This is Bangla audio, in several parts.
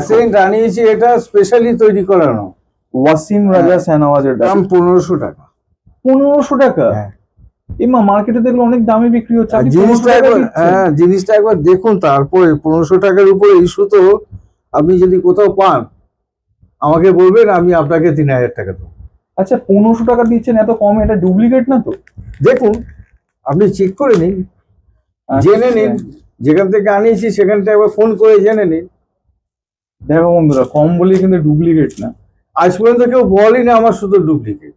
সেন্ট আনিয়েছি, এটা স্পেশালি তৈরি করানো। ওয়াসিম রাজা শাহনওয়াজের দাম 1500 টাকা। 1500 টাকা? হ্যাঁ, এমা মার্কেটে দেখলে অনেক দামে বিক্রি হচ্ছে, আপনি 1500 জিনিসটা টাকা একবার দিচ্ছেন? হ্যাঁ জিনিসটা একবার দেখুন, তারপরে 1500 টাকার উপরে ইস্যু তো আপনি যদি কোথাও পান আমাকে বলবেন, আমি আপনাকে 3000 টাকা দেবো। আচ্ছা 1500 টাকা দিচ্ছেন এত কমে, এটা ডুপ্লিকেট না তো? দেখুন, আপনি চেক করে নিন, জেনে নিন, যেখান থেকে আনিয়েছি সেখানটা একবার ফোন করে জেনে নিন। দেখো বন্ধুরা, কম বলে কিন্তু ডুপ্লিকেট না। আজ পর্যন্ত কেউ বলেই না আমার শুধু ডুপ্লিকেট।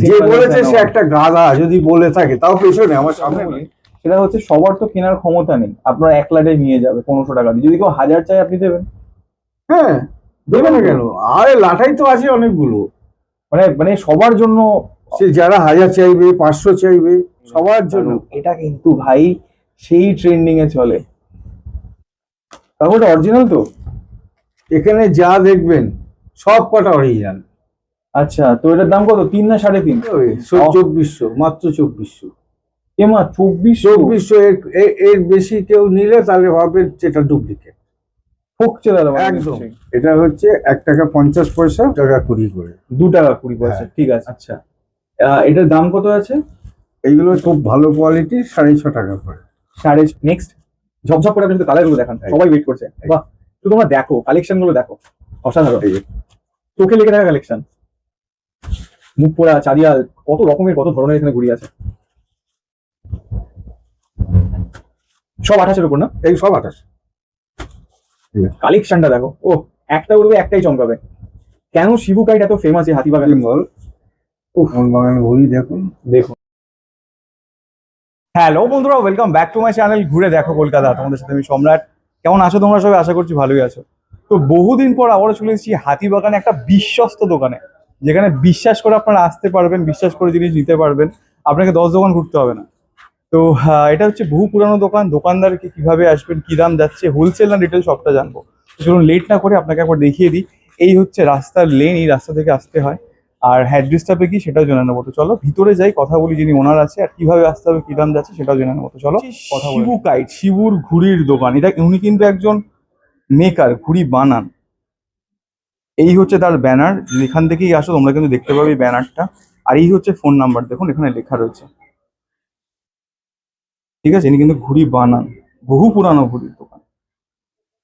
যে বলেছে সে একটা গাধা, যদি বলে থাকে তাও পেছনে, আমার সামনে নয়। সেটা হচ্ছে সবার তো কেনার ক্ষমতা নেই, আপনার 1 লাখে নিয়ে যাবে 1500 টাকা দিয়ে। যদি কেউ 1000 চাই আপনি দেবেন? হ্যাঁ, দেবে না কেন? আরে লাঠাই তো আছে অনেকগুলো, মানে মানে সবার জন্য। সে যারা 1000 চাইবে, 500 চাইবে, সবার জন্য। এটা কিন্তু ভাই সেই ট্রেন্ডিং এ চলে। তাহলে অরিজিনাল তো? এখানে যা দেখবেন সব কটা অরিজিনাল। আচ্ছা, তো এটার দাম কত? 3 না 3.5? 2400, মাত্র 2400। এমা 2400? এর বেশি কেউ নিলে তাহলে ভাববেন যেটা ডুপ্লিকেট। ঠকছে দাদা একদম। এটা হচ্ছে 1 টাকা 50 পয়সা, টাকা 20 করে, 2 টাকা 20 পয়সা। ঠিক আছে। আচ্ছা, এটার দাম কত আছে? এইগুলো খুব ভালো কোয়ালিটি, 6.5 টাকা করে। নেক্সট, ঝকঝক করে আপনি যদি কালার গুলো দেখান, সবাই ওয়েট করছে। বাহ, তো তোমরা দেখো কালেকশন গুলো দেখো, অসাধারণ। চোখে লেগে থাকা কালেকশন, মুখ পোড়া চারিয়াল, কত রকমের কত ধরনের এখানে ঘুরি আছে। সব 28-এর উপর না? এই সব 28। কালেকশনটা দেখো, ও একটা উড়বে একটাই চমকাবে। কেন শিবু কাইট এত ফেমাস এই হাতিবাগান? মোহনবাগান ঘুরি দেখুন। দেখুন। হ্যালো বন্ধুরা, welcome back to my channel ঘুরে দেখো কলকাতা। তোমাদের সাথে আমি সম্রাট। কেমন আছো তোমরা সবাই? আশা করছি ভালোই আছো। তো বহুদিন পর আবারও চলে এসেছি হাতিবাগানে, একটা বিশ্বস্ত দোকানে, যেখানে বিশ্বাস করে আপনারা আসতে পারবেন, বিশ্বাস করে জিনিস নিতে পারবেন, আপনাকে 10 দোকান ঘুরতে হবে না। তো এটা হচ্ছে বহু পুরানো দোকান। দোকানদারকে কিভাবে আসবেন, কি দাম যাচ্ছে, হোলসেল না রিটেল, সবটা জানবো। চলুন লেট না করে আপনাকে একবার দেখিয়ে দিই। এই হচ্ছে রাস্তার লেন, এই রাস্তা থেকে আসতে হয়। আর অ্যাড্রেসটা কি সেটাও জেনে নেবো। তো চলো ভিতরে যাই, কথা বলি যিনি ওনার আছে, আর কিভাবে আসতে হবে, কি দাম যাচ্ছে সেটাও জেনে নেবো। তো চলো কথা বলি। শিবু কাইট, শিবুর ঘুড়ির দোকান। এটা উনি কিন্তু একজন মেকার, ঘুড়ি বানান। এই হচ্ছে তার ব্যানার, এখান থেকেই আসো, তোমরা কিন্তু দেখতে পাবে ব্যানারটা। আর এই হচ্ছে ফোন নাম্বার, দেখুন এখানে লেখা রয়েছে। ঠিক আছে, ইনি কিন্তু ঘুড়ি বানান, বহু পুরানো ঘুড়ির দোকান।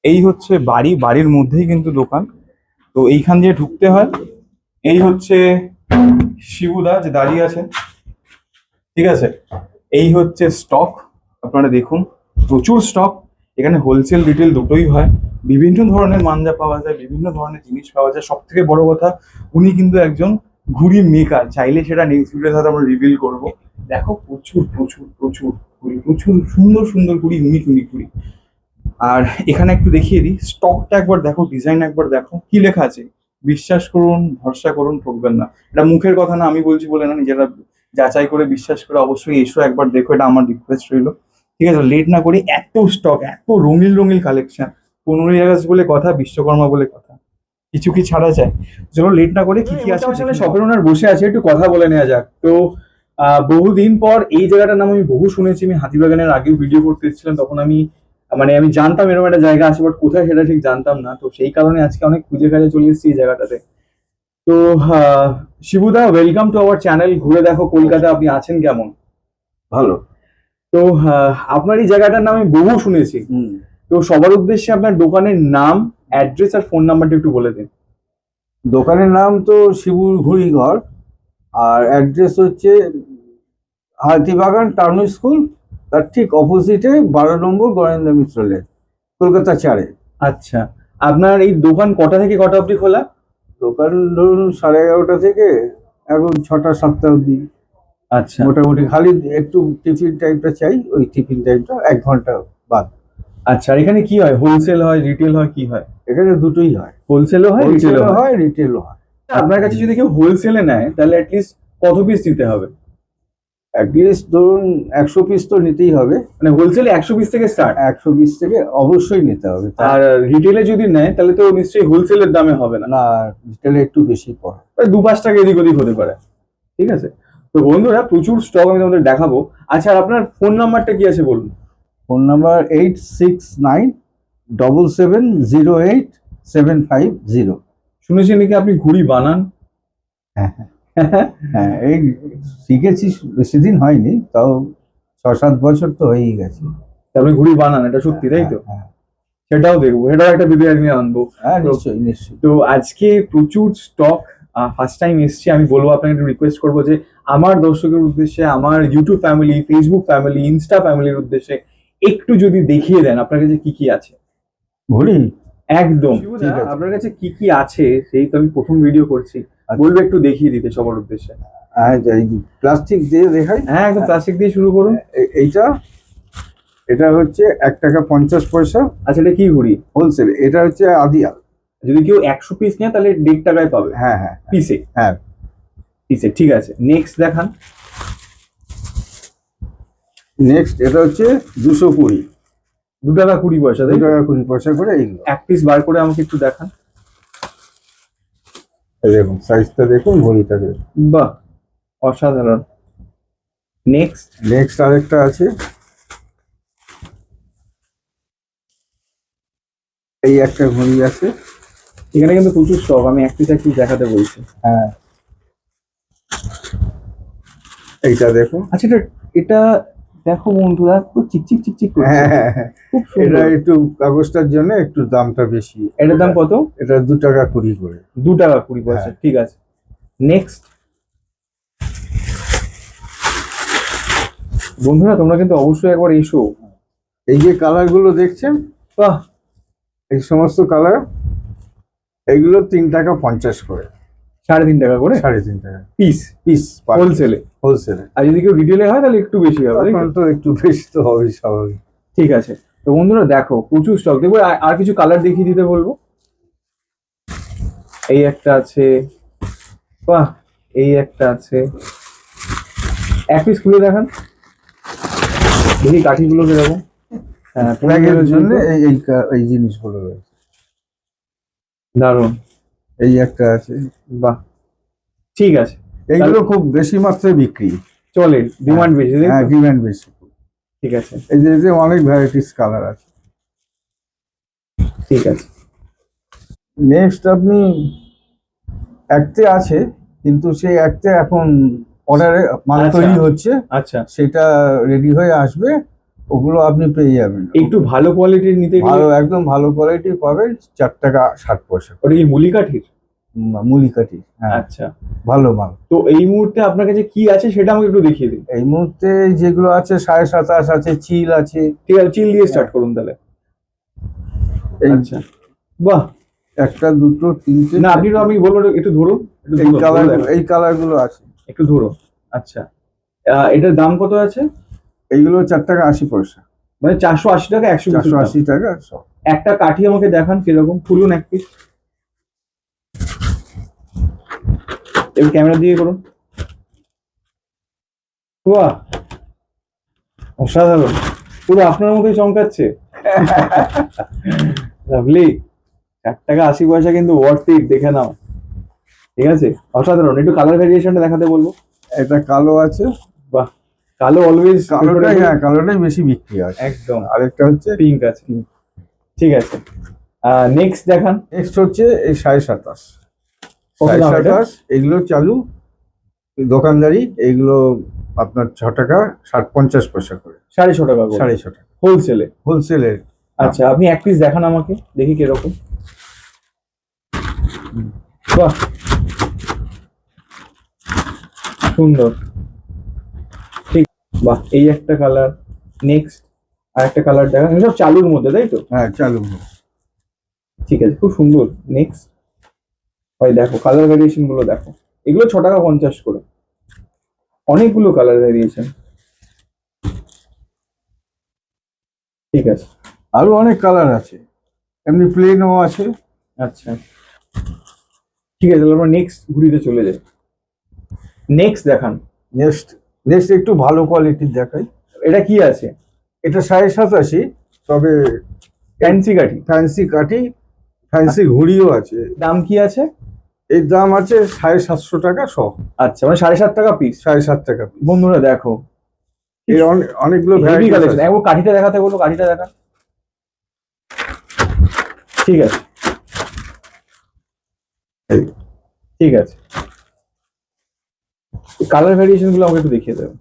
এই হচ্ছে বাড়ি, বাড়ির মধ্যেই কিন্তু দোকান। তো এইখান দিয়ে ঢুকতে হয়। এই হচ্ছে শিবুদা যে দাঁড়িয়ে আছে, ঠিক আছে। এই হচ্ছে স্টক, আপনারা দেখুন প্রচুর স্টক। এখানে হোলসেল রিটেল দুটোই হয়, বিভিন্ন ধরনের মাঞ্জা পাওয়া যায়, বিভিন্ন ধরনের জিনিস পাওয়া যায়। সব থেকে বড় কথা, উনি কিন্তু একজন ঘুড়ি মেকার। চাইলে সেটা নেক্সট ভিডিওর সাথে আমরা রিভিল করবো। দেখো প্রচুর প্রচুর প্রচুর ঘুড়ি, প্রচুর সুন্দর সুন্দর ঘুড়ি, ইউনিক ইউনিক ঘুড়ি। আর এখানে একটু দেখিয়ে দিই, স্টকটা একবার দেখো, ডিজাইন একবার দেখো, কি লেখা আছে। বিশ্বাস করুন, ভরসা করুন, ঠকবেন না। এটা মুখের কথা না, আমি বলছি বলে না, নিজেরা যাচাই করে বিশ্বাস করে অবশ্যই এসো, একবার দেখো, এটা আমার রিকোয়েস্ট রইলো। ঠিক আছে, লেট না করি। এত স্টক, এত রঙিন রঙিন কালেকশন। 15ই আগস্ট বলে কথা, বিশ্বকর্মা বলে কথা, কিছু কি ছাড়া যায়? চলো লেট না করে কি কি আছে। শপের ওনার বসে আছে, একটু কথা বলে নেওয়া যাক। তো বহুদিন পর এই জায়গাটার নাম আমি বহু শুনেছি। আমি হাতিবাগানের আগেও ভিডিও করতে এসেছিলাম, তখন আমি আমি জানতাম এরকম একটা জায়গা আছে, বাট কোথায় সেটা ঠিক জানতাম না। তো সেই কারণে আজকে অনেক খুঁজে খাজে চলে এসেছি এই জায়গাটাতে। তো শিবুদা, ওয়েলকাম টু আওয়ার চ্যানেল ঘুরে দেখো কলকাতা। আপনি আছেন কেমন? ভালো। তো আপনার এই জায়গাটার নাম আমি বহু শুনেছি। তো সবার উদ্দেশ্যে আপনার দোকানের নাম, অ্যাড্রেস আর ফোন নাম্বারটা একটু বলে দিন। দোকানের নাম তো শিবুর ঘুড়ি ঘর, আর অ্যাড্রেস হচ্ছে হাতিবাগান টাউন স্কুল, তার ঠিক অপোজিটে 12 নম্বর গণেন্দ্র মিত্র লেন, কলকাতা 4-এ। আচ্ছা, আপনার এই দোকান কটা থেকে কটা অবধি খোলা? দোকান ধরুন 11:30 থেকে এখন 6টা 7টা অবধি। আচ্ছা মোটামুটি খালি একটু টিফিন টাইমটা চাই, ওই টিফিন টাইমটা 1 ঘন্টা বাদ। আচ্ছা, আর এখানে কি হয়? হোলসেল হয়, রিটেল হয়, কি হয়? এখানে দুটোই হয়, হোলসেলও হয়, রিটেলও হয়। হয়, রিটেলও হয়। আপনার কাছে যদি কেউ হোলসেলে নেয় তাহলে অ্যাটলিস্ট কত পিস নিতে হবে? অ্যাটলিস্ট ধরুন 100 পিস তো নিতেই হবে। মানে হোলসেলে 100 পিস থেকে স্টার্ট? 100 পিস থেকে অবশ্যই নিতে হবে। আর রিটেলে যদি নেয় তাহলে তো নিশ্চয়ই হোলসেলের দামে হবে না? না, রিটেলে একটু বেশি পড়ে, 2-5 টাকা এদিক ওদিক হতে পারে। ঠিক আছে, তো বন্ধুরা প্রচুর স্টক আমি তোমাদের দেখাবো। আচ্ছা, আর আপনার ফোন নাম্বারটা কি আছে বলুন? Phone number 86977081 750। শুনেছি নাকি আপনি ঘুড়ি বানান? হ্যাঁ, এই শিখেছি, বেশি দিন হয়নি, তাও 6-7 বছর তো হয়েই গেছে। আপনি ঘুড়ি বানান, এটা সত্যি তাই তো? হ্যাঁ, সেটাও দেখবো, এটাও একটা ভিডিও আমি আনবো। হ্যাঁ, তো নিশ্চয়ই নিশ্চয়ই। তো আজকে প্রচুর স্টক, ফার্স্ট টাইম এসছি। আমি বলবো আপনাকে একটু রিকোয়েস্ট করবো যে আমার দর্শকের উদ্দেশ্যে, আমার YouTube family, Facebook family, Insta ফ্যামিলির উদ্দেশ্যে একটু যদি দেখিয়ে দেন আপনার কাছে কি কি আছে। ঘুড়ি একদম ঠিক আছে। আপনার কাছে কি কি আছে, সেই তো আমি প্রথম ভিডিও করছি, আচ্ছা। বলবো একটু দেখিয়ে দিতে সবার উদ্দেশ্যে। প্লাস্টিক দিয়ে দেখাই। হ্যাঁ, একদম প্লাস্টিক দিয়ে শুরু করুন। এটা হচ্ছে 1 টাকা 50 পয়সা আচ্ছা, এটা কি ঘুড়ি? হোলসেল। এটা হচ্ছে আদিয়াল। যদি কেউ 100 পিস নেয় তাহলে 1.5 টাকায় পাবে। হ্যাঁ, হ্যাঁ, পিসে? হ্যাঁ। পিসে, ঠিক আছে। নেক্সট দেখান। নেক্সট এটা হচ্ছে 220। 2 টাকা 20 পয়সা, তাই তো? 2 টাকা 20 পয়সা করে এইগুলো। এক পিস বার করে আমাকে একটু দেখান। এই দেখুন, সাইজটা দেখুন, ঘড়িটা দেখুন। বাহ, অসাধারণ। নেক্সট। নেক্সট আরেকটা আছে, এই একটা ঘড়ি আছে। এখানে কিন্তু প্রচুর স্টক, আমি এক পিস দেখাতে বলছি। হ্যাঁ, এইটা দেখুন। আচ্ছা, এটা এটা দেখো বন্ধুরা, খুব চিকচিক চিকচিক করছে। হ্যাঁ, হ্যাঁ, হ্যাঁ। খুব এটা সুন্দর। একটু কাগজটার জন্য একটু দামটা বেশি। এটার দাম কত? এটা 2 টাকা 20 করে। 2 টাকা 20 পয়সা, হ্যাঁ। ঠিক আছে। নেক্সট। বন্ধুরা তোমরা কিন্তু অবশ্যই একবার এসো। এই যে কালার গুলো দেখছেন, বাহ, এই সমস্ত কালার, এইগুলো 3 টাকা 50 করে। 3.5 টাকা করে 3.5 টাকা পিস, পিস হোলসেলে। হোলসেলে। আর যদি কেউ রিটেলে হয় তাহলে একটু বেশি হবে, তাই তো? তখন তো একটু বেশি তো হবেই, স্বাভাবিক। ঠিক আছে। তো বন্ধুরা দেখো, প্রচুর স্টক দেখবো। আর কিছু কালার দেখিয়ে দিতে বলবো। এই একটা আছে, বাহ, এই একটা আছে। এক পিস খুলে দেখান, দেখি কাঠিগুলো কিরকম। হ্যাঁ, ব্যাগের জন্য এই জিনিসগুলো রয়েছে। দারুণ। এই একটা আছে। বাহ, ঠিক আছে। এইগুলো খুব বেশি মাত্রায় বিক্রি। চলে, ডিমান্ড বেশি, তাই তো? হ্যাঁ, ডিমান্ড বেশি। ঠিক আছে, এই যে অনেক ভ্যারাইটিস কালার আছে। ঠিক আছে। নেক্সট আপনি একতে আছে, কিন্তু সেই একতে এখন অর্ডারে মাল আচ্ছা। তৈরি হচ্ছে, আচ্ছা, সেটা রেডি হয়ে আসবে, ওগুলো আপনি পেয়ে যাবেন। একটু ভালো কোয়ালিটির নিতে গেলে? ভালো, একদম ভালো কোয়ালিটি পাবেন, 4 টাকা 60 পয়সা। ওটা কি মুলি কাঠির? মুলি কাঠি, হ্যাঁ, আচ্ছা। ভালো মাল। তো এই মুহূর্তে আপনার কাছে কি আছে সেটা আমাকে একটু দেখিয়ে দিন। এই মুহূর্তে যেগুলো আছে 27.5 আছে, চিল আছে। ঠিক আছে, চিল দিয়ে স্টার্ট করুন তাহলে। এই আচ্ছা, বাহ। একটা, দুটো, তিনটে, না, আপনি তো, আমি বলবো একটু ধরুন, একটু এই ধরুন, কালার, ধরে দেখান। এই কালার গুলো আছে। একটু ধরুন। আচ্ছা, এটার দাম কত আছে? এইগুলো 4 টাকা 80 পয়সা। মানে 480 টাকা, 120 টাকা। 480 টাকা সব। একটা কাঠি আমাকে দেখান কিরকম, খুলুন এক পিস। এবার ক্যামেরা দিয়ে করুন। বাহ, অসাধারণ, পুরো আপনার মতোই চমকাচ্ছে। লাভলি। 4 টাকা 80 পয়সা কিন্তু ওয়ার্থ ইট, দেখে নাও। ঠিক আছে, অসাধারণ। একটু কালার ভ্যারিয়েশনটা দেখাতে বলবো। এটা কালো আছে। বাহ, কালো অলওয়েজ। কালোটাই, হ্যাঁ, কালোটাই বেশি বিক্রি হয় একদম। আরেকটা হচ্ছে পিঙ্ক আছে, ঠিক আছে। নেক্সট দেখান। নেক্সট হচ্ছে এই 27.5। কত দাম এটা? 27.5 এগুলো চালু দোকানদারি, এইগুলো আপনার 6 টাকা 50 পয়সা করে। 6.5 টাকা করে 6.5 টাকা হোলসেলে? হোলসেলের। আচ্ছা, আপনি এক পিস দেখান আমাকে, দেখি কিরকম। বাহ, সুন্দর, ঠিক। বাহ, এই একটা কালার। নেক্সট আর একটা কালার দেখান। সব চালুর মধ্যে, তাই তো? হ্যাঁ, চালু। ঠিক আছে, খুব সুন্দর। নেক্সট ভাই, দেখো কালার ভ্যারিয়েশন গুলো দেখো। এগুলো 6 টাকা 50 করে, অনেকগুলো কালার ভ্যারিয়েশন। ঠিক আছে, আরো অনেক কালার আছে, এমনি প্লেনও আছে। আচ্ছা, ঠিক আছে। তাহলে আমরা নেক্সট ঘুরিতে চলে যাই। নেক্সট দেখান। নেক্সট নেক্সট একটু ভালো কোয়ালিটির দেখাই। এটা কি আছে? এটা 87.5, তবে ফ্যান্সি কাঠি? ফ্যান্সি কাঠি, ফ্যান্সি ঘুড়িও আছে। দাম কি আছে? এর দাম আছে 750 টাকা সহ। আচ্ছা, মানে 7.5 টাকা পিস। 7.5 টাকা। বন্ধুরা দেখো, এর অনেকগুলো হেভি ভ্যারাইটি কালেকশন। আছে। একবার কাঠিটা দেখাতে বলো, কাঠিটা দেখান। ঠিক আছে, ঠিক আছে, কালার ভ্যারিয়েশন গুলো আমাকে একটু দেখিয়ে দেবেন।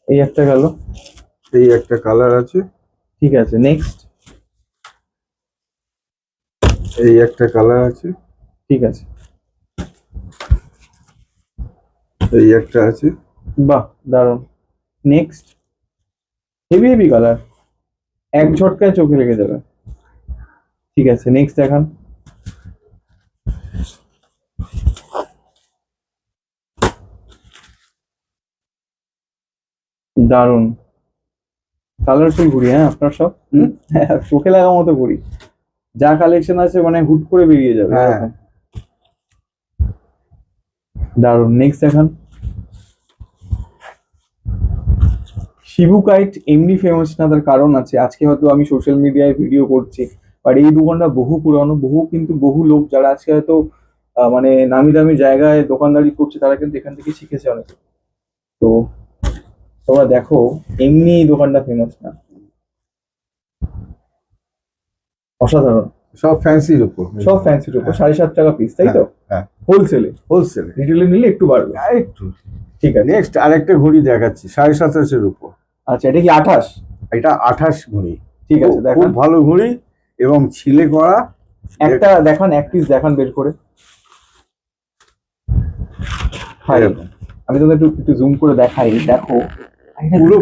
এই একটা গেল, এই একটা কালার আছে, ঠিক আছে। নেক্সট, এই একটা কালার আছে, ঠিক আছে। এই একটা আছে। বাহ, দারুণ। নেক্সট, হেভি হেভি কালার, এক ঝটকায় চোখে লেগে যাবে। ঠিক আছে, নেক্সট দেখান। দারুণ কালারফুল ঘুড়ি, হ্যাঁ আপনার সব হ্যাঁ, চোখে লাগার মতো ঘুড়ি, যা কালেকশন আছে মানে হুট করে বেরিয়ে যাবে হ্যাঁ। এরকম। দারুণ, নেক্সট দেখান। শিবু কাইট এমনি ফেমাস না, তার কারণ আছে। আজকে হয়তো আমি সোশ্যাল মিডিয়ায় ভিডিও করছি, বাট এই দোকানটা বহু পুরানো, বহু লোক যারা আজকে হয়তো মানে নামি দামি জায়গায় দোকানদারি করছে, তারা কিন্তু এখান থেকে শিখেছে অনেক। তো তোমরা দেখো, এমনি এই দোকানটা ফেমাস না, অসাধারণ। সব ফ্যান্সির উপর, সব ফ্যান্সির উপর, 7.5 টাকা পিস, তাই তো? হ্যাঁ, হোলসেলে, হোলসেলে। রিটেলে নিলে একটু বাড়বে। একটু। ঠিক আছে, নেক্সট আরেকটা ঘড়ি দেখাচ্ছি 27.5-এর উপর। আচ্ছা, এটা কি 28? এটা 28 ঘড়ি। ঠিক আছে, খুব দেখান। ভালো ঘড়ি এবং ছিলে করা। একটা দেখান, এক পিস দেখান বের করে। হাই, এরকম। আমি তোমাদের একটু জুম করে দেখাই, দেখো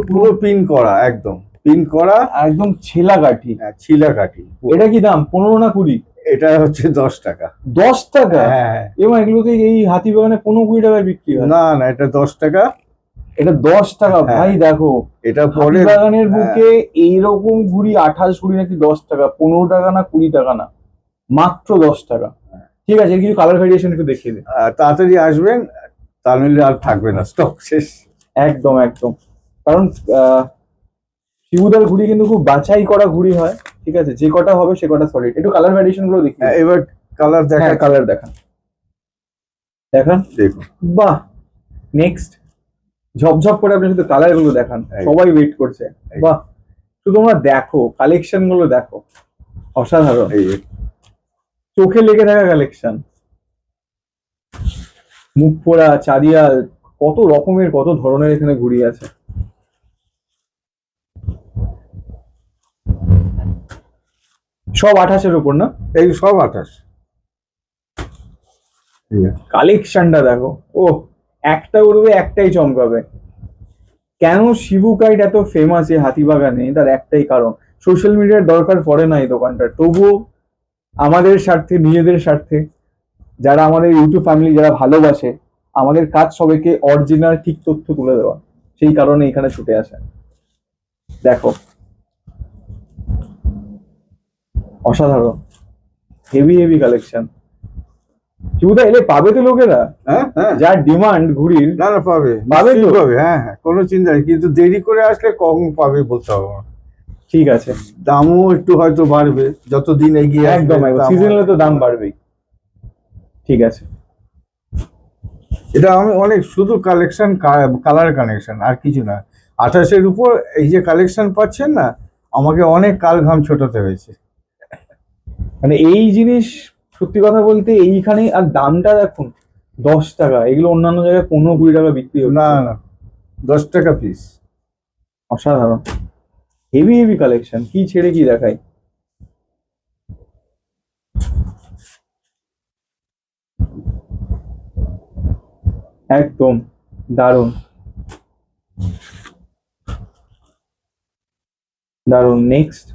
পুরো পিন করা, একদম পিন করা, একদম ছেলা কাঠি। ছিলা কাঠি। এটা কি দাম, 15 না 20? এটা হচ্ছে 10 টাকা। 10 টাকা? হ্যাঁ। এবং এগুলোতে এই হাতিবাগানে 15-20 টাকায় বিক্রি হয়। না না, এটা 10 টাকা। এটা 10 টাকা? হ্যাঁ। ভাই দেখো, এটা পরে হাতিবাগানের বুকে এইরকম ঘুড়ি 28 ঘুড়ি নাকি 10 টাকা, 15 টাকা না 20 টাকা না, মাত্র 10 টাকা। ঠিক আছে, এর কিছু কালার ভেরিয়েশন একটু দেখিয়ে দিন। তাড়াতাড়ি আসবেন, তা নইলে আর থাকবে না, স্টক শেষ। একদম একদম, কারণ শিবুদার ঘুড়ি কিন্তু খুব বাছাই করা ঘুড়ি হয়। ঠিক আছে, যে কটা হবে সে কটা সলিড। একটু কালার ভ্যারিয়েশন গুলো দেখি। এবার কালার দেখা। হ্যাঁ, কালার দেখান, দেখান। দেখুন, বাহ, নেক্সট, ঝপঝপ করে আপনি শুধু কালার গুলো দেখান, সবাই ওয়েট করছে। বাহ, শুধু তোমরা দেখো, কালেকশন গুলো দেখো, অসাধারণ, এই চোখে লেগে থাকা কালেকশন। মুখ পোড়া, চারিয়াল, কত রকমের কত ধরনের এখানে ঘুড়ি আছে। সব 28-এর উপর না? এই সব 28। কালেকশনটা দেখো, ও একটা উড়বে একটাই চমকাবে। কেন শিবু কাইট এত ফেমাস এই হাতিবাগানে, তার একটাই কারণ, সোশ্যাল মিডিয়ার দরকার পড়ে না এই দোকানটার। তবুও আমাদের স্বার্থে, নিজেদের স্বার্থে, যারা আমাদের ইউটিউব ফ্যামিলি যারা ভালোবাসে, আমাদের কাজ সবাইকে অরিজিনাল ঠিক তথ্য তুলে দেওয়া, সেই কারণে এখানে ছুটে আসে। দেখো, অসাধারণ, হেভি হেভি কালেকশন। শিবুদা এলে পাবে তো লোকেরা, হ্যাঁ হ্যাঁ, যার ডিমান্ড ঘুড়ির। না না, পাবে পাবে তো? নিশ্চয়ই পাবে, হ্যাঁ হ্যাঁ, কোনো চিন্তা নেই, কিন্তু দেরি করে আসলে কখন পাবে বলতে হবে না। ঠিক আছে, দামও একটু হয়তো বাড়বে যত দিন এগিয়ে আসবে, একদম একদম, দাম সিজনালে তো দাম বাড়বেই। ঠিক আছে, এটা আমি অনেক শুধু কালেকশন, কালার কানেকশন, আর কিছু না। 28-এর উপর এই যে কালেকশন পাচ্ছেন না, আমাকে অনেক কাল ঘাম ছোটাতে হয়েছে। মানে এই জিনিস সত্যি কথা বলতে এইখানে, আর দামটা দেখুন, 10 টাকা। এগুলো অন্যান্য জায়গায় 15-20 টাকা বিক্রি হচ্ছে। না না, 10 টাকা পিস। অসাধারণ, হেভি হেভি কালেকশন, কি ছেড়ে কি দেখাই। একদম দারুণ, দারুণ। নেক্সট,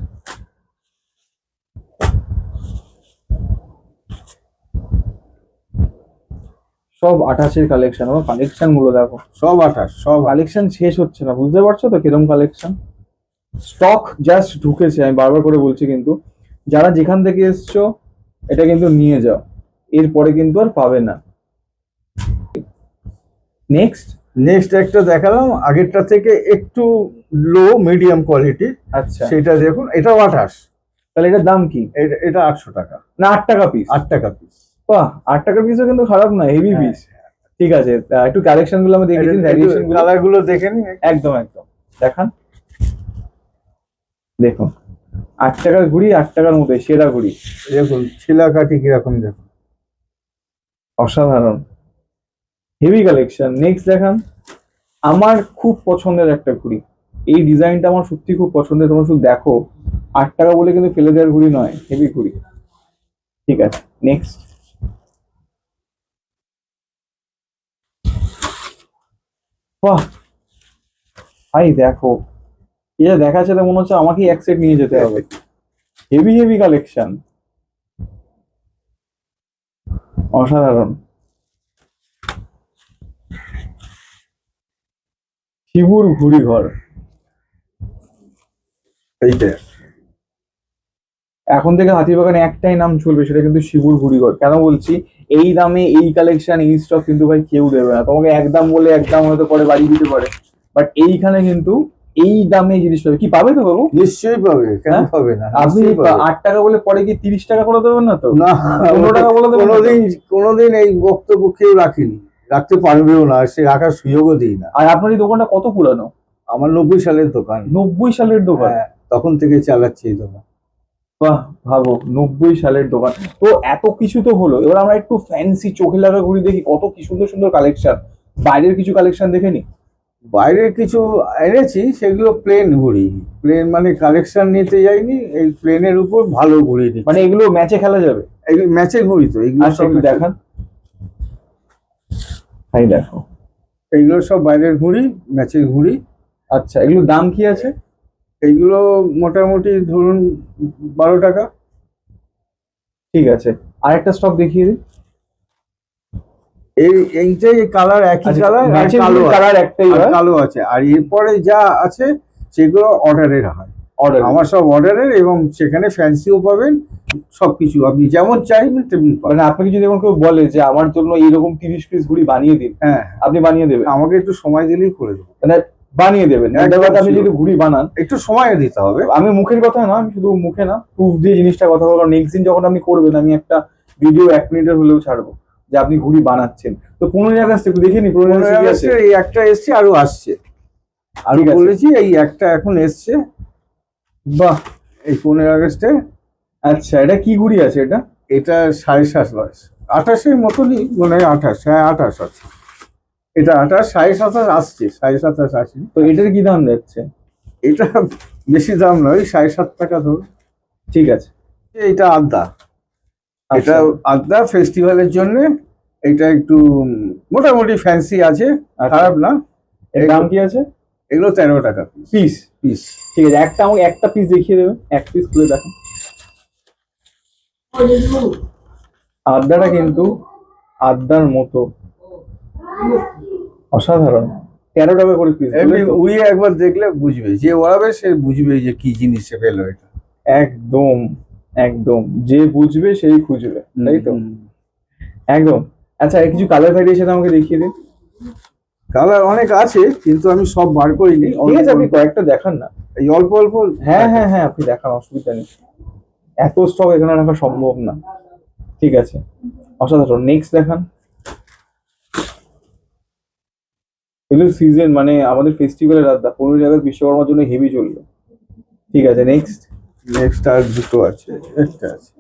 সব 28-এর কালেকশন। আমার কালেকশন গুলো দেখো, সব 28, সব কালেকশন শেষ হচ্ছে না, বুঝতে পারছো তো কিরকম কালেকশন। স্টক জাস্ট ঢুকেছে, আমি বারবার করে বলছি, কিন্তু যারা যেখান থেকে এসছো এটা কিন্তু নিয়ে যাও, এরপরে কিন্তু আর পাবে না। নেক্সট, নেক্সট একটা দেখালাম, আগেরটা থেকে একটু লো মিডিয়াম কোয়ালিটি। আচ্ছা, সেটা দেখুন, এটাও 28। তাহলে এটার দাম কি? এটা 800 টাকা। না, 8 টাকা পিস? 8 টাকা পিস। বাহ, 8 টাকা পিসও কিন্তু খারাপ না, হেভি হ্যাঁ। পিস। ঠিক আছে, একটু কালেকশন গুলো আমি দেখে দিন, ভ্যারিয়েশন গুলো। কালার গুলো দেখে নিন। একদম একদম, দেখান। দেখুন, 8 টাকার ঘুড়ি, 8 টাকার মধ্যে সেরা ঘুড়ি। দেখুন ছিলা কাঠি কিরকম, দেখুন অসাধারণ, হেভি কালেকশন। নেক্সট দেখান। আমার খুব পছন্দের একটা ঘড়ি, এই ডিজাইনটা আমার সত্যি খুব পছন্দের। তোমরা শুধু দেখো, 8 টাকা বলে কিন্তু ফেলে দেওয়ার ঘড়ি নয়, হেভি ঘড়ি। ঠিক আছে, নেক্সট। বাহ ভাই দেখো, এটা দেখাচ্ছে তো মনে হচ্ছে আমাকেই এক সেট নিয়ে যেতে হবে। হেভি হেভি কালেকশন, অসাধারণ। শিবুর ঘুড়ি ঘর, এইটা এখন থেকে হাতিবাগানে একটাই নাম চলবে, সেটা কিন্তু শিবুর ঘুড়ি ঘর। কেন বলছি, এই দামে এই কালেকশন এই স্টক কিন্তু ভাই কেউ দেবে না তোমাকে। একদম বলে একদম হয়তো পরে বাড়ি দিতে পারে, বাট এইখানে কিন্তু এই দামে এই জিনিস পাবে। কি পাবে তো বাবু? নিশ্চয়ই পাবে, কেন হ্যাঁ? পাবে না? আপনি নিশ্চয়ই পাবে। 8 টাকা বলে পরে কি 30 টাকা করে দেবেন না তো? না, 15 টাকা বলে দেবেন না তো? কোনোদিন এই বক্তব্য কেউ রাখিনি, রাখতে পারবেও না, সে রাখার সুযোগও দিই না। আর আপনার এই দোকানটা কত পুরানো? আমার 90 সালের দোকান। 90 সালের দোকান? হ্যাঁ, তখন থেকে চালাচ্ছি এই দোকান। বাহ, ভাবো 90 সালের দোকান। তো এত কিছু তো হলো, এবার আমরা একটু ফ্যান্সি চোখে লাগা ঘুড়ি দেখি, কত কি সুন্দর সুন্দর কালেকশন। বাইরের কিছু কালেকশন দেখে নি। বাইরে কিছু এনেছি, সেগুলো প্লেন ঘুড়ি। প্লেন মানে কালেকশন নিতে যাইনি, এই প্লেনের উপর ভালো ঘুড়ি দিচ্ছি। মানে এগুলো ম্যাচে খেলা যাবে? এগুলো ম্যাচের ঘুড়ি তো, এগুলো আচ্ছা, সব একটু দেখান। তাই দেখো, এইগুলো সব বাইরের ঘুড়ি, ম্যাচের ঘুড়ি। আচ্ছা এগুলোর দাম কি আছে? এইগুলো মোটামুটি ধরুন 12 টাকা। ঠিক আছে, আরেকটা স্টক দেখিয়ে দিন। এইটাই কালার, একই আচ্ছা, কালার, আর ম্যাচের কালো কালার একটাই আর হয়? কালো আছে। আর এরপরে যা আছে সেগুলো অর্ডারের হয়। অর্ডার? আমার সব অর্ডারের, এবং সেখানে ফ্যান্সিও পাবেন, সবকিছু আপনি যেমন চাইবেন তেমনি পাবেন। মানে আপনাকে যদি এমন কেউ বলে যে আমার জন্য এইরকম 30 পিস ঘুড়ি বানিয়ে দিন, হ্যাঁ, আপনি বানিয়ে দেবেন? আমাকে একটু সময় দিলেই করে দেবো। মানে বানিয়ে দেবেন? একদম আপনি sure। যদি ঘুড়ি বানান, একটু সময় দিতে হবে। আমি মুখের কথা না, আমি শুধু মুখে না, প্রুফ দিয়ে জিনিসটা কথা বলবো। নেক্সট দিন যখন আপনি করবেন, আমি একটা ভিডিও 1 মিনিটের হলেও ছাড়বো যে আপনি ঘুড়ি বানাচ্ছেন। তো 15 আগস্ট একটু দেখে নি, 15 আগস্ট কি আছে? এই একটা এসছে, আরো আসছে, আরো ঠিক আছে। বলেছি, এই একটা এখন এসছে। বাহ, এই 15 আগস্টে। আচ্ছা এটা কি ঘুড়ি আছে এটা? এটা 7.5 বয়স, 28-এর মতনই মনে হয়, 28, হ্যাঁ 28 আছে। এটা 28, 27.5 আসছে, 27.5 আসেনি। তো এটার কি দাম যাচ্ছে? এটা বেশি দাম নয়, 7.5 টাকা ধরুন। ঠিক আছে। এটা আদ্যা, এটা আচ্ছা, আদ্যা ফেস্টিভ্যালের জন্য। এটা একটু মোটামুটি ফ্যান্সি আছে, আচ্ছা। খারাপ না। এর দাম কি আছে? এগুলো 13 টাকা পিস? পিস। ঠিক আছে, একটা আমাকে একটা পিস দেখিয়ে দেবেন, এক পিস খুলে দেখেন। আদ্যাটা কিন্তু আদ্যার মতো অসাধারণ। 13 টাকা করে পিস? এমনি উড়িয়ে একবার দেখলে বুঝবে, যে ওড়াবে সে বুঝবে যে কি জিনিস পেলো এটা। একদম একদম, যে বুঝবে সেই খুঁজবে, তাই তো? একদম। আচ্ছা, এর কিছু কালার ভ্যারিয়েশন আমাকে দেখিয়ে দিন। কালার অনেক আছে, কিন্তু আমি সব বার করিনি। ঠিক আছে, আপনি কয়েকটা দেখান না। এই অল্প অল্প। হ্যাঁ হ্যাঁ হ্যাঁ, আপনি দেখান, অসুবিধা নেই, এত স্টক এখানে রাখা সম্ভব না। ঠিক আছে, অসাধারণ। নেক্সট দেখান। এগুলো সিজন, মানে আমাদের ফেস্টিভ্যালের রাতটা 15 আগস্ট বিশ্বকর্মার জন্য হেভি চলবে। ঠিক আছে, নেক্সট। নেক্সট আর দুটো আছে, একটা আছে,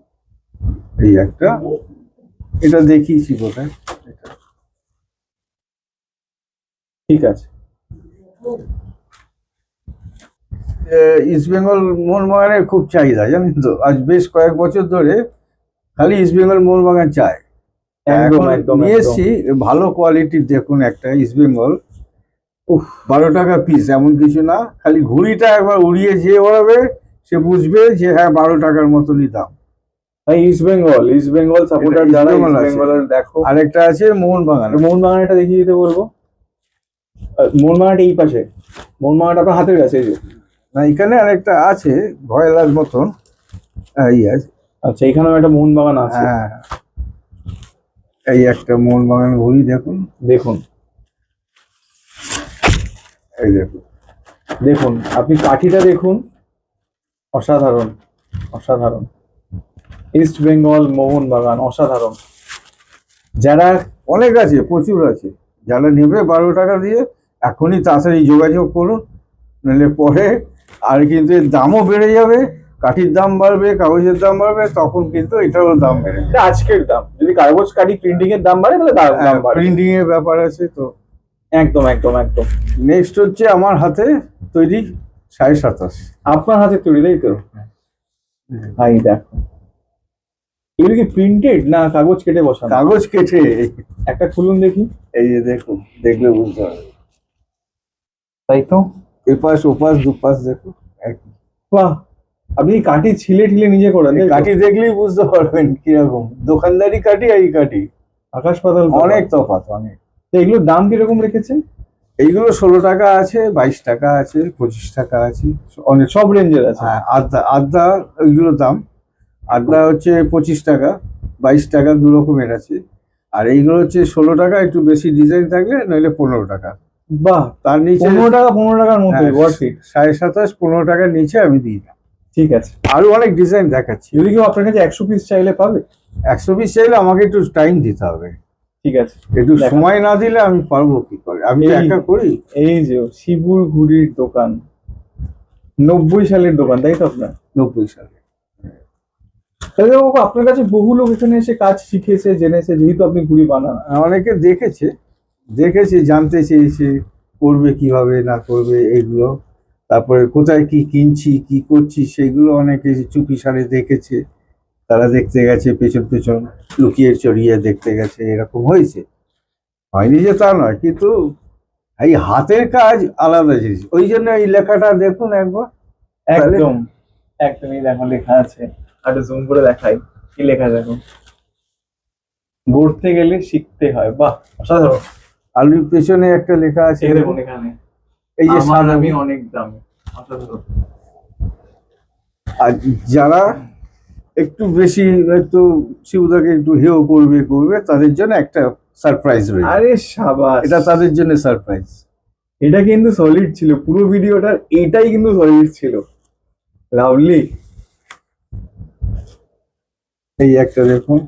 এই একটা, এটা দেখিয়েছি কোথায়। এটা ঠিক আছে। ইস্ট বেঙ্গল মোহনবাগানের খুব চাহিদা, জানেন তো। আজ বেশ কয়েক বছর ধরে খালি ইস্ট বেঙ্গল মোহনবাগান চায়। একদম এখন একদম নিয়ে একদম। এসছি ভালো কোয়ালিটির, দেখুন একটা ইস্ট বেঙ্গল। 12 টাকা পিস এমন কিছু না, খালি ঘুড়িটা একবার উড়িয়ে যে ওড়াবে সে বুঝবে যে হ্যাঁ 12 টাকার মতনই দাম। ভাই ইস্ট বেঙ্গল সাপোর্টার এটা যারা East ইস্ট Bengal আছে। বেঙ্গলের দেখো। আরেকটা আছে মোহনবাগান। মোহনবাগানটা দেখিয়ে দিতে বলবো। মোহনবাগানটা এই পাশে, মোহনবাগানটা আপনার হাতের কাছে, এই যে। না, এখানে আরেকটা আছে ভয়লার মতন, এই আছে। আচ্ছা, এখানেও একটা মোহনবাগান আছে। হ্যাঁ, এই একটা মোহনবাগান ঘুড়ি দেখুন। দেখুন এই দেখুন, দেখুন, আপনি কাঠিটা দেখুন, অসাধারণ অসাধারণ। ইস্ট বেঙ্গল মোহনবাগান, অসাধারণ। যারা অনেক আছে, প্রচুর আছে। যারা নেবে 12 টাকা দিয়ে এখনই তাড়াতাড়ি যোগাযোগ করুন, নাহলে পরে আর কিন্তু এর দামও বেড়ে যাবে, কাঠির দাম বাড়বে, কাগজের দাম বাড়বে, তখন কিন্তু এটারও দাম বেড়ে এটা আজকের দাম, যদি কাগজ কাটি প্রিন্টিং এর দাম বাড়ে তাহলে দাম বাড়বে। প্রিন্টিং এর ব্যাপার আছে তো। একদম একদম একদম। নেক্সট হচ্ছে আমার হাতে তৈরি 27.5। আপনার হাতে তৈরি, তাই তো? ভাই দেখো, এগুলো কি প্রিন্টেড না কাগজ কেটে বসানো? কাগজ কেটে। একটা খুলুন দেখি। এই যে দেখুন, দেখলে বুঝতে হবে। তাই তো, এপাশ ওপাশ দুপাশ দেখুন একই। বাহ, আপনি কাঠি ছিলে ঠিলে নিজে করেন? এই কাঠি দেখলেই বুঝতে পারবেন কিরকম দোকানদারি কাঠি আর এই কাঠি, আকাশ পাতাল তফাৎ। অনেক তফাৎ, অনেক। তো এগুলোর দাম কিরকম রেখেছেন? এইগুলো 16 টাকা আছে, 22 টাকা আছে, 25 টাকা আছে, অনেক সব রেঞ্জের আছে। হ্যাঁ, আদা আদা ওইগুলোর দাম, আদা হচ্ছে 25 টাকা, 22 টাকা, দু রকমের আছে। আর এইগুলো হচ্ছে 16 টাকা, একটু বেশি ডিজাইন থাকলে নইলে 15 টাকা। বাহ, তার নিচে 15 টাকা, 15 টাকার মধ্যে ওয়ার্থ ইট। 27.5 15 টাকার নিচে আমি দিই না। ঠিক আছে, আরো অনেক ডিজাইন দেখাচ্ছি। যদি কেউ আপনার কাছে 100 পিস চাইলে পাবে? 100 পিস চাইলে আমাকে একটু টাইম দিতে হবে। ঠিক আছে, একটু দেখান। সময় না দিলে আমি পারবো কি করে, আমি তো এই- একা করি। এই যে শিবুর ঘুড়ির দোকান, 90 সালের দোকান, তাই তো আপনার? 90 সালে। তাহলে বাবু, আপনার কাছে বহু লোক এখানে এসে কাজ শিখেছে, জেনেছে, যেহেতু আপনি ঘুড়ি বানান। অনেকে দেখেছে, জানতে চেয়েছে করবে কিভাবে না করবে এগুলো, তারপরে কোথায় কি কিনছি কি করছি সেগুলো অনেকে চুপি সারে দেখেছে, তারা দেখতে গেছে, পেছন পেছন লুকিয়ে চড়িয়ে দেখতে গেছে, এরকম হয়েছে। হয়নি যে তা নয়, কিন্তু এই হাতের কাজ আলাদা জিনিস, ওই জন্য এই লেখাটা দেখুন একবার। একদম একদমই, দেখো লেখা আছে, একটু জুম করে দেখাই কি লেখা, দেখো, গড়তে গেলে শিখতে হয়। বাহ, অসাধারণ। আলুর পেছনে একটা লেখা আছে, এই দেখুন এখানে, এই যে আমার সাদা। আমি অনেক দামি। অসাধারণ। আর যারা একটু বেশি একটু শিবুদাকে একটু হেও করবে তাদের জন্য একটা সারপ্রাইজ রয়েছে। আরে সাবাস, এটা তাদের জন্য সারপ্রাইজ। এটা কিন্তু সলিড ছিল, পুরো ভিডিওটার এটাই কিন্তু সলিড ছিল। লাভলি। এই একটা দেখুন,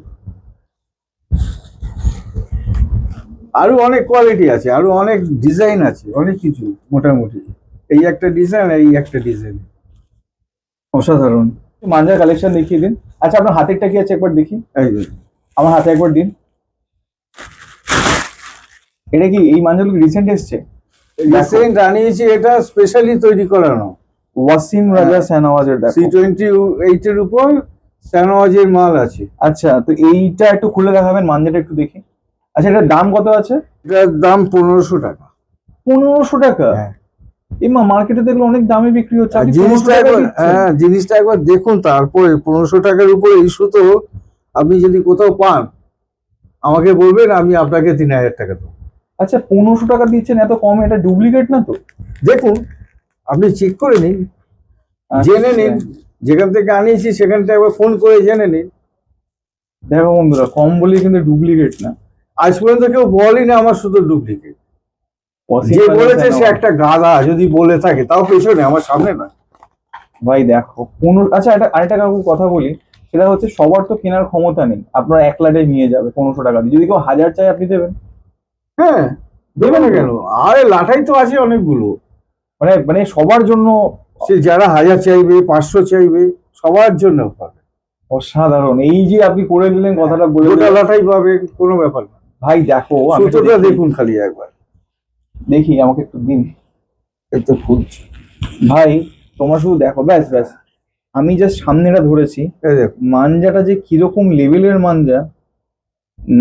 আরো অনেক কোয়ালিটি আছে, আরো অনেক ডিজাইন আছে, অনেক কিছু। মোটামুটি এই একটা ডিজাইন, এই একটা ডিজাইন। অসাধারণ। মাঞ্জার কালেকশন দেখিয়ে দিন। আচ্ছা, আপনার হাতেরটা কি আছে একবার দেখি, এই যে আমার হাতে একবার দিন। এটা কি এই মাঞ্জাগুলো রিসেন্ট এসছে? ডিজাইন আনিয়েছি, এটা স্পেশালি তৈরি করানো। ওয়াসিম রাজা শাহনওয়াজের, দেখো। C28 এর উপর শাহনওয়াজের মাল আছে। আচ্ছা, তো এইটা একটু খুলে দেখাবেন, মাঞ্জাটা একটু দেখি। আচ্ছা, এটার দাম কত আছে? এটার দাম 1500 টাকা। 1500 টাকা? হ্যাঁ। এমা, মার্কেটে দেখলে অনেক দামে বিক্রি হচ্ছে, আপনি 1500 জিনিসটা টাকায় একবার, দিচ্ছেন? হ্যাঁ, জিনিসটা একবার দেখুন, তারপরে 1500 টাকার উপরে ইস্যু তো আপনি যদি কোথাও পান আমাকে বলবেন, আমি আপনাকে 3000 টাকা দেবো। আচ্ছা, 1500 টাকা দিচ্ছেন এত কম, এটা ডুপ্লিকেট না তো? দেখুন, আপনি চেক করে নিন, জেনে নিন, যেখান থেকে আনিয়েছি সেখান থেকে একবার ফোন করে জেনে নিন। দেখো বন্ধুরা, কম বলে কিন্তু ডুপ্লিকেট না। আজ পর্যন্ত কেউ বলেনি না আমার শুধু ডুপ্লিকেট। ওয়াসিম যে রাজা বলেছে সে শাহনওয়াজ। একটা গাধা, যদি বলে থাকে, তাও পেছনে, আমার সামনে না। ভাই দেখো, 15। আচ্ছা, আরেকটা কাকু কথা বলি, সেটা হচ্ছে সবার তো কেনার ক্ষমতা নেই, আপনার 1 লাখে নিয়ে যাবে 1500 টাকা দিয়ে। যদি কেউ 1000 চাই, আপনি দেবেন? হ্যাঁ, দেবে না কেন? আরে লাঠাই তো আছে অনেকগুলো। মানে মানে সবার জন্য। সে যারা 1000 চাইবে, 500 চাইবে, সবার জন্য পাবে। অসাধারণ। এই যে আপনি করে দিলেন, কথাটা বলে গোটা দিলেন। লাঠাই পাবে, কোনো ব্যাপার না। ভাই দেখো, আমি একটু সুতোটা দেখি। দেখুন খালি একবার। দেখি, আমাকে একটু দিন। এই তো ফুলছে। ভাই, তোমার শুধু দেখো, ব্যাস ব্যাস, আমি জাস্ট সামনেটা ধরেছি। এই দেখো, মাঞ্জাটা যে কিরকম লেভেলের মাঞ্জা,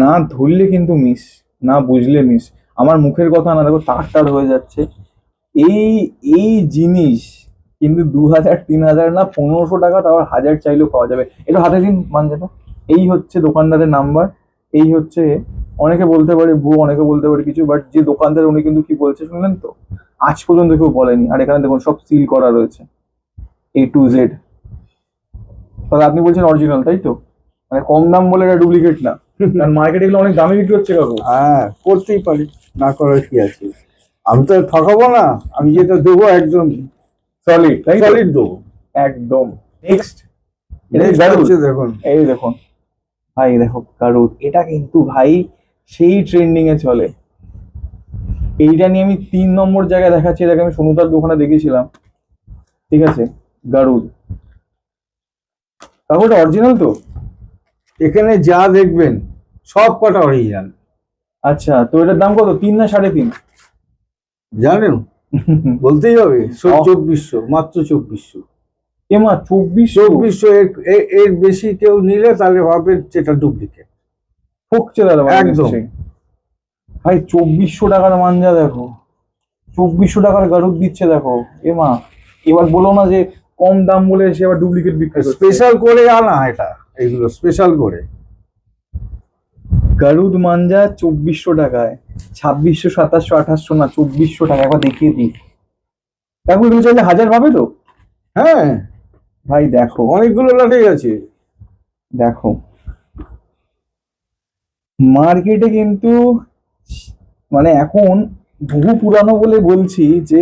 না ধরলে কিন্তু মিস, না বুঝলে মিস। আমার মুখের কথা না, দেখো তার হয়ে যাচ্ছে। এই এই জিনিস কিন্তু 2000 3000 না, 1500 টাকা, তাও 1000 চাইলেও পাওয়া যাবে। এটা হাতে দিন মাঞ্জাটা। এই হচ্ছে দোকানদারের নাম্বার, এই হচ্ছে। অনেকে বলতে পারে ভুয়ো, অনেকে বলতে পারে কিছু, বাট যে দোকানদার উনি কিন্তু কি বলছে শুনলেন তো? আজ পর্যন্ত কেউ বলেনি। আর এখানে দেখুন সব সিল করা রয়েছে, A to Z। তাহলে আপনি বলছেন অরিজিনাল, তাই তো? মানে কম দাম বলে এটা ডুপ্লিকেট না, কারণ মার্কেটে এগুলো অনেক দামে বিক্রি হচ্ছে কাকু। হ্যাঁ, করতেই পারি, না করার কি আছে? আমি তো আর ঠকাবো না, আমি যেটা দেবো একদম সলিড, তাই তো? সলিড দেবো। একদম। নেক্সট, Next হচ্ছে দেখুন, এই দেখুন ভাই, দেখো গারুদ, এটা কিন্তু ভাই সেই ট্রেন্ডিং এ চলে। এইটা নিয়ে আমি 3 নম্বর জায়গায় দেখাচ্ছি, এটাকে আমি সোনুদার দোকানে দেখেছিলাম। ঠিক আছে, গারুদ। কাকু এটা অরিজিনাল তো? এখানে যা দেখবেন সব কটা অরিজিনাল। আচ্ছা, তো এটার দাম কত, 3 না 3.5? জানেন, বলতেই হবে। ও। 2400, মাত্র 2400। এমা 2400? 2400, এর বেশি কেউ নিলে তাহলে ভাবে যেটা ডুপ্লিকেট। ঠকছে দাদা ভাই একদম। নিশ্চয়ই। ভাই 2400 টাকার মাঞ্জা দেখো, 2400 টাকার গারুদ দিচ্ছে দেখো। এমা, এবার বলো না যে কম দাম বলে সে আবার ডুপ্লিকেট বিক্রি করছে। স্পেশাল করে আনা এটা, এগুলো স্পেশাল করে। গারুদ মাঞ্জা 2400 টাকায়, 2600, 2700, 2800 না, 2400 টাকা। একবার দেখিয়ে দিই দেখো, এগুলো চাইলে 1000 পাবে তো? হ্যাঁ, ভাই দেখো, অনেকগুলো লাঠি আছে। দেখো মার্কেটে কিন্তু মানে এখন বহু পুরানো বলে বলছি যে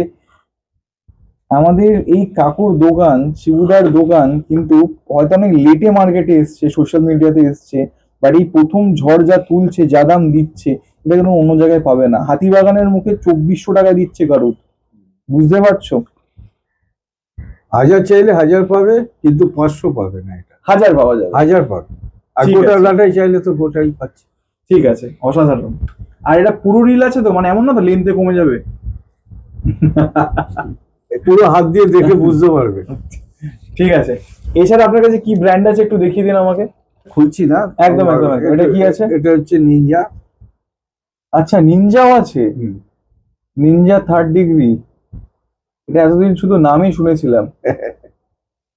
আমাদের এই কাকুর দোকান, শিবুদার দোকান কিন্তু হয়তো অনেক লেটে মার্কেটে এসছে, সোশ্যাল মিডিয়াতে এসছে, বাট এই প্রথম ঝড় যা তুলছে, যা দাম দিচ্ছে, এটা কিন্তু অন্য জায়গায় পাবে না। হাতিবাগানের মুখে 2400 টাকা দিচ্ছে কারুর, বুঝতে পারছো? 1000 চাইলে 1000 পাবে, কিন্তু 500 পাবে না। এটা 1000 পাওয়া যাবে। 1000 পাবে। আর ঠিক গোটা আছে। লাটাই চাইলে তো গোটাই পাচ্ছে। ঠিক আছে, অসাধারণ। আর এটা পুরো রিল আছে তো, মানে এমন না তো লেন্থে কমে যাবে? পুরো হাত দিয়ে দেখে বুঝতে পারবে। ঠিক আছে। এছাড়া আপনার কাছে কি ব্র্যান্ড আছে একটু দেখিয়ে দিন আমাকে। খুলছি না। একদম, একদম, একদম। এটা কি আছে? এটা হচ্ছে নিনজা। আচ্ছা, নিনজাও আছে। Ninja 3rd degree. এটা এতদিন শুধু নামই শুনেছিলাম।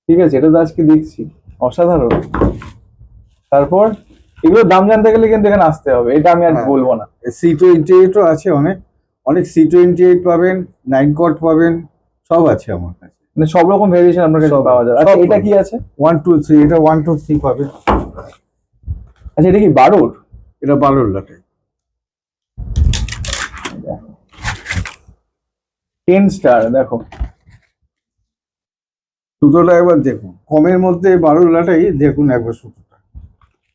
ঠিক আছে, এটা তো আজকে দেখছি, অসাধারণ। তারপর এগুলোর দাম জানতে গেলে কিন্তু এখানে আসতে হবে, এটা আমি আর বলবো না। C28 ও আছে, অনেক অনেক C28 পাবেন, 9 কট পাবেন, সব আছে আমার কাছে। মানে সব রকম ভেরিয়েশন আপনার কাছে সব, পাওয়া যাবে। আচ্ছা, সব এটা পাবেন। কি আছে? 1 2 3, এটা 1 2 3 পাবেন। আচ্ছা, এটা কি 12? এটা 12 লাটাই। 10 স্টার দেখো। সুতোটা একবার দেখুন, কমের মধ্যে 12 লাটাই দেখুন একবার সুতোটা।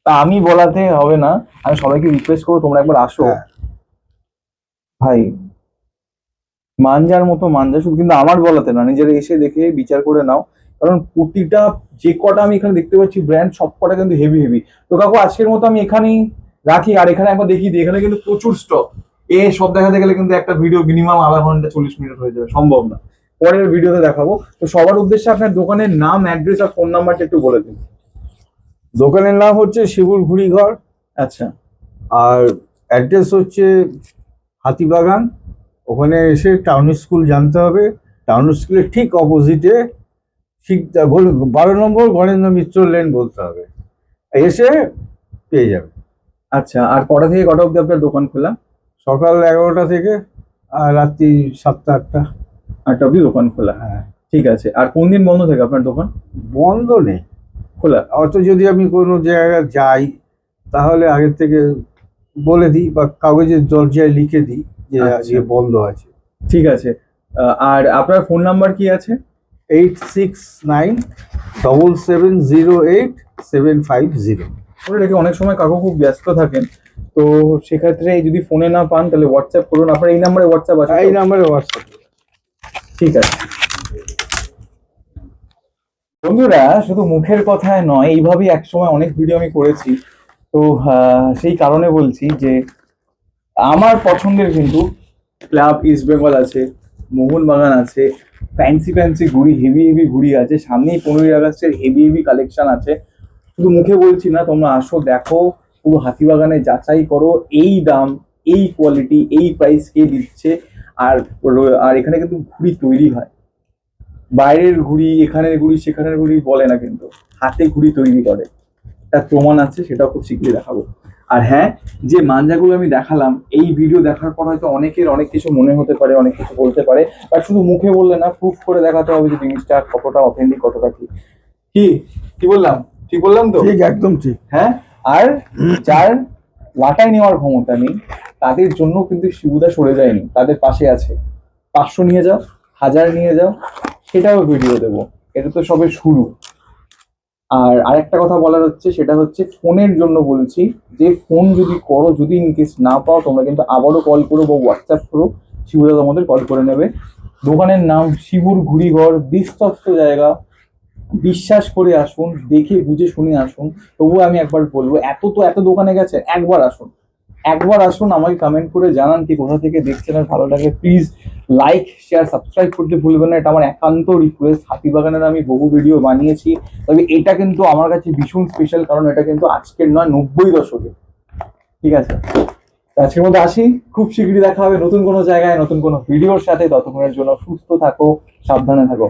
তা আমি বলাতে হবে না, আমি সবাইকে রিকোয়েস্ট করবো তোমরা একবার আসো। হ্যাঁ। ভাই মাঞ্জার মতো মাঞ্জা শুধু কিন্তু আমার বলাতে না, নিজেরা এসে দেখে বিচার করে নাও। কারণ প্রতিটা যে কটা আমি এখানে দেখতে পাচ্ছি ব্র্যান্ড, সব কটা কিন্তু হেভি হেভি। তো কাকু আজকের মতো আমি এখানেই রাখি। আর এখানে একবার দেখিয়ে দিই, এখানে কিন্তু প্রচুর স্টক। সব দেখাতে গেলে কিন্তু একটা ভিডিও মিনিমাম আধা ঘন্টা 40 মিনিট হয়ে যাবে, সম্ভব না। পরের ভিডিওতে দেখাবো। তো সবার উদ্দেশ্যে আপনার দোকানের নাম, অ্যাড্রেস আর ফোন নাম্বারটা একটু বলে দিন। দোকানের নাম হচ্ছে শিবুর ঘুড়ি ঘর, আচ্ছা, আর অ্যাড্রেস হচ্ছে হাতিবাগান। ওখানে এসে টাউন স্কুল জানতে হবে। টাউন স্কুলের ঠিক অপোজিটে, ঠিক 12 নম্বর গণেন্দ্র মিত্র লেন বলতে হবে, এসে পেয়ে যাবে। আচ্ছা। আর কটা থেকে কটা অবধি আপনার দোকান খোলা? সকাল 11টা থেকে আর রাত্রি 7টা 8টা। 8টা অবধি দোকান খোলা। হ্যাঁ, ঠিক আছে। আর কোন দিন বন্ধ থাকে আপনার দোকান? বন্ধ নেই, খোলা। অত যদি আমি কোনো জায়গায় যাই তাহলে আগের থেকে বলে দিই বা কাগজের দরজায় লিখে দিই যে আচ্ছা। আজকে বন্ধ আছে। ঠিক আছে। আর আপনার ফোন নাম্বার কি আছে? 8697708750। ওটা রেখে অনেক সময় কাকু খুব ব্যস্ত থাকেন, তো সেক্ষেত্রে যদি ফোনে না পান তাহলে হোয়াটসঅ্যাপ করুন। আপনার এই নাম্বারে হোয়াটসঅ্যাপ আছে তো? এই নাম্বারে হোয়াটসঅ্যাপ। ঠিক আছে। বন্ধুরা, শুধু মুখের কথায় নয়, এইভাবেই একসময় অনেক ভিডিও আমি করেছি। তো সেই কারণে বলছি যে আমার পছন্দের কিন্তু ক্লাব ইস্ট বেঙ্গল আছে, মোহনবাগান আছে, ফ্যান্সি ফ্যান্সি ঘুড়ি, হেভি হেভি ঘুড়ি আছে, সামনেই 15ই আগস্টের হেভি হেভি কালেকশন আছে। শুধু মুখে বলছি না, তোমরা আসো, দেখো, পুরো হাতিবাগানে যাচাই করো এই দাম, এই কোয়ালিটি, এই প্রাইস কে দিচ্ছে। আর আর এখানে কিন্তু ঘুড়ি তৈরি হয়, বাইরের ঘুড়ি, এখানের ঘুড়ি, সেখানের ঘুড়ি বলে না, কিন্তু হাতে ঘুড়ি তৈরি করে, তার প্রমাণ আছে, সেটাও খুব শীঘ্রই দেখাবো। আর হ্যাঁ, যে মাঞ্জাগুলো আমি দেখালাম, এই ভিডিও দেখার পর হয়তো অনেকের অনেক কিছু মনে হতে পারে, অনেক কিছু বলতে পারে, বাট শুধু মুখে বললে না, প্রুফ করে দেখাতে হবে যে জিনিসটা কতটা অথেন্টিক, কতটা ঠিক। কি কি বললাম, ঠিক বললাম তো? ঠিক, একদম ঠিক। হ্যাঁ। আর যার লাটাই নেওয়ার ক্ষমতা নেই, তাদের জন্য কিন্তু শিবুদা সরে যায়নি, তাদের পাশে আছে। 500 নিয়ে যাও, 1000 নিয়ে যাও, সেটাও ভিডিও দেবো। এটা তো সবে শুরু। আর আরেকটা কথা বলার হচ্ছে, সেটা হচ্ছে ফোনের জন্য বলছি, যে ফোন যদি করো, যদি ইনকেস না পাও, তোমরা কিন্তু আবারও কল করো বা হোয়াটসঅ্যাপ করো, শিবুদা তোমাদের কল করে নেবে। দোকানের নাম শিবুর ঘুড়িঘর, বিশ্বস্ত জায়গা, বিশ্বাস করে আসুন, দেখে বুঝে শুনে আসুন। তবুও আমি একবার বলবো, এত দোকানে গেছে, একবার আসুন, আমাকে কমেন্ট করে জানান কি কোথা থেকে দেখছেন আর ভালো লাগে। প্লিজ লাইক শেয়ার সাবস্ক্রাইব করতে ভুলবেন না, এটা আমার একান্ত রিকোয়েস্ট। হাতিবাগানের আমি বহু ভিডিও বানিয়েছি, তবে এটা কিন্তু আমার কাছে ভীষণ স্পেশাল, কারণ এটা কিন্তু আজকের নয়, 90 দশকে। ঠিক আছে, তো আজকের মধ্যে আসি, খুব শীঘ্রই দেখা হবে নতুন কোনো জায়গায় নতুন কোনো ভিডিওর সাথে। ততক্ষণের জন্য সুস্থ থাকো, সাবধানে থাকো।